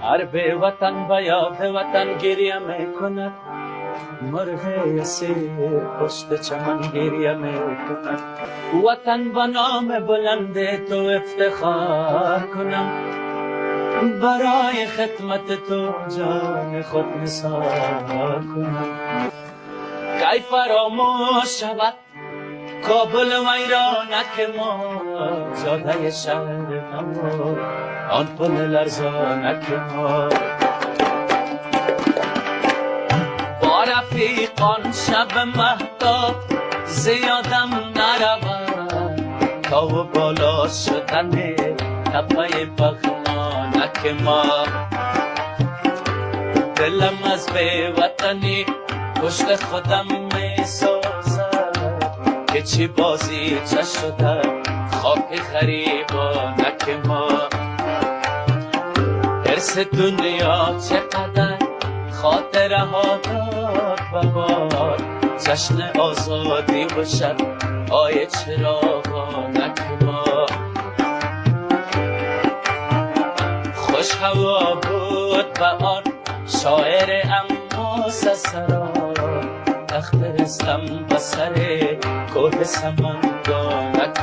هر به وطن به یاد وطن گریه میکند، مرغ اسیر پشت چمن گریه میکند. وطن به نام بلند تو افتخار کنم، برای خدمت تو جان خود نثار کنم. کی فراموش شود کابل ویرانک ما، جاده شهر ما آن پل لرزانک ما. با رفیقان شب مهتاب زیادم نرود، تا و بالا شدن تپه بغلانک ما. دلم از بی وطنی پشت خودم می سازد، که چی بازی چه شده خاک خریبانک ما. حرص دنیا چقدر خاطره ها داد به باد، جشن آزادی باشد آی چراغانک ما. خوش هوا بود به آن شاعر اما سسرا، تخت رستم به سر کوه سمنگانک